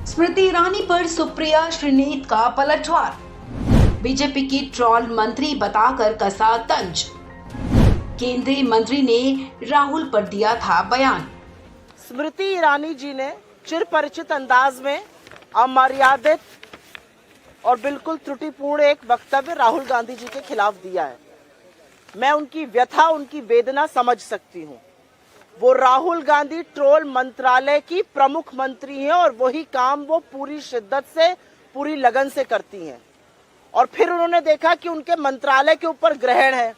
स्मृति ईरानी पर सुप्रिया श्रीनीत का पलटवार। बीजेपी की ट्रोल मंत्री बताकर कसा तंज। केंद्रीय मंत्री ने राहुल पर दिया था बयान। स्मृति ईरानी जी ने चिरपरिचित अंदाज में अमर्यादित और बिल्कुल त्रुटिपूर्ण एक वक्तव्य राहुल गांधी जी के खिलाफ दिया है। मैं उनकी व्यथा, उनकी वेदना समझ सकती हूँ। वो राहुल गांधी ट्रोल मंत्रालय की प्रमुख मंत्री हैं और वही काम वो पूरी शिद्दत से, पूरी लगन से करती हैं। और फिर उन्होंने देखा कि उनके मंत्रालय के ऊपर ग्रहण है,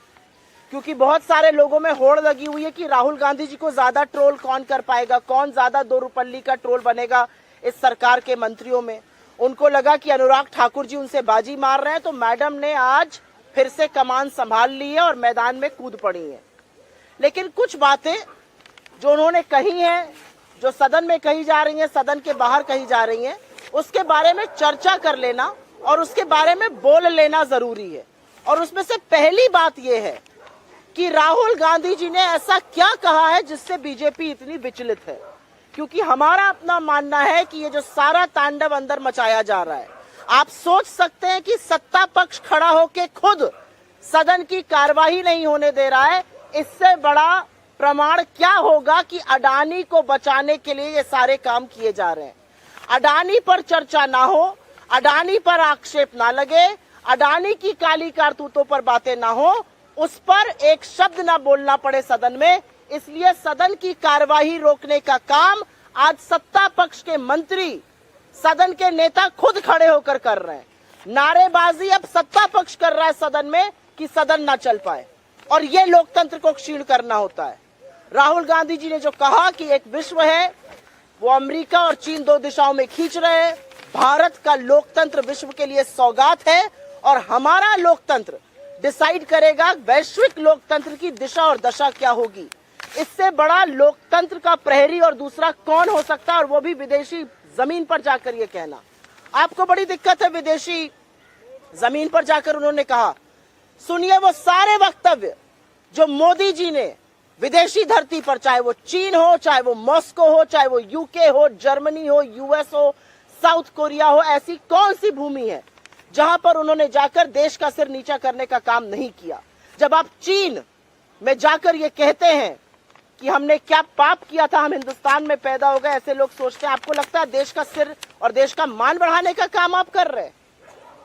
क्योंकि बहुत सारे लोगों में होड़ लगी हुई है कि राहुल गांधी जी को ज्यादा ट्रोल कौन कर पाएगा, कौन ज्यादा दो रुपल्ली का ट्रोल बनेगा इस सरकार के मंत्रियों में। उनको लगा कि अनुराग ठाकुर जी उनसे बाजी मार रहे हैं, तो मैडम ने आज फिर से कमान संभाल ली है और मैदान में कूद पड़ी है। लेकिन कुछ बातें जो उन्होंने कही हैं, जो सदन में कही जा रही हैं, सदन के बाहर कही जा रही हैं, उसके बारे में चर्चा कर लेना और उसके बारे में बोल लेना जरूरी है। और उसमें से पहली बात यह है कि राहुल गांधी जी ने ऐसा क्या कहा है जिससे बीजेपी इतनी विचलित है। क्योंकि हमारा अपना मानना है कि ये जो सारा तांडव अंदर मचाया जा रहा है, आप सोच सकते हैं कि सत्ता पक्ष खड़ा होकर खुद सदन की कार्यवाही नहीं होने दे रहा है। इससे बड़ा प्रमाण क्या होगा कि अडानी को बचाने के लिए ये सारे काम किए जा रहे हैं। अडानी पर चर्चा ना हो, अडानी पर आक्षेप ना लगे, अडानी की काली कारतूतों पर बातें ना हो, उस पर एक शब्द ना बोलना पड़े सदन में। इसलिए सदन की कार्यवाही रोकने का काम आज सत्ता पक्ष के मंत्री, सदन के नेता खुद खड़े होकर कर रहे हैं। नारेबाजी अब सत्ता पक्ष कर रहा है सदन में कि सदन ना चल पाए, और ये लोकतंत्र को क्षीण करना होता है। राहुल गांधी जी ने जो कहा कि एक विश्व है, वो अमेरिका और चीन दो दिशाओं में खींच रहे हैं। भारत का लोकतंत्र विश्व के लिए सौगात है और हमारा लोकतंत्र डिसाइड करेगा वैश्विक लोकतंत्र की दिशा और दशा क्या होगी। इससे बड़ा लोकतंत्र का प्रहरी और दूसरा कौन हो सकता है, और वो भी विदेशी जमीन पर जाकर ये कहना। आपको बड़ी दिक्कत है विदेशी जमीन पर जाकर उन्होंने कहा। सुनिए वो सारे वक्तव्य जो मोदी जी ने विदेशी धरती पर, चाहे वो चीन हो, चाहे वो मॉस्को हो, चाहे वो यूके हो, जर्मनी हो, यूएस हो, साउथ कोरिया हो, ऐसी कौन सी भूमि है जहां पर उन्होंने जाकर देश का सिर नीचा करने का काम नहीं किया। जब आप चीन में जाकर ये कहते हैं कि हमने क्या पाप किया था, हम हिंदुस्तान में पैदा हो गए, ऐसे लोग सोचते हैं, आपको लगता है देश का सिर और देश का मान बढ़ाने का काम आप कर रहे हैं।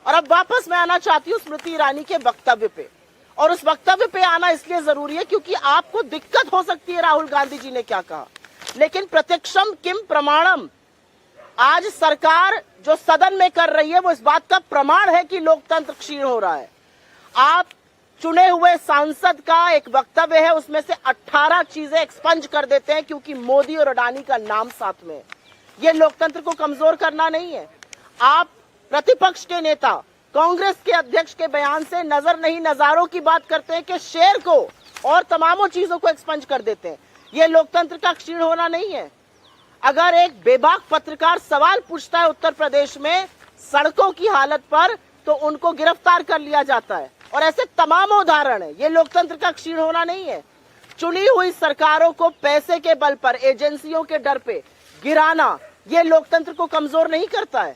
और अब वापस मैं आना चाहती हूँ स्मृति ईरानी के वक्तव्य पे, और उस वक्तव्य पे आना इसलिए जरूरी है क्योंकि आपको दिक्कत हो सकती है राहुल गांधी जी ने क्या कहा, लेकिन प्रत्यक्षम किम प्रमाणम। आज सरकार जो सदन में कर रही है वो इस बात का प्रमाण है कि लोकतंत्र क्षीण हो रहा है। आप चुने हुए सांसद का एक वक्तव्य है, उसमें से 18 चीजें एक्सपंज कर देते हैं क्योंकि मोदी और अडानी का नाम साथ में है। ये लोकतंत्र को कमजोर करना नहीं है। आप प्रतिपक्ष के नेता कांग्रेस के अध्यक्ष के बयान से नजर नहीं नजारों की बात करते हैं कि शेर को और तमामों चीजों को एक्सपंज कर देते हैं। ये लोकतंत्र का क्षीण होना नहीं है। अगर एक बेबाक पत्रकार सवाल पूछता है उत्तर प्रदेश में सड़कों की हालत पर, तो उनको गिरफ्तार कर लिया जाता है, और ऐसे तमाम उदाहरण है। ये लोकतंत्र का क्षीण होना नहीं है। चुनी हुई सरकारों को पैसे के बल पर, एजेंसियों के डर पे गिराना, ये लोकतंत्र को कमजोर नहीं करता है।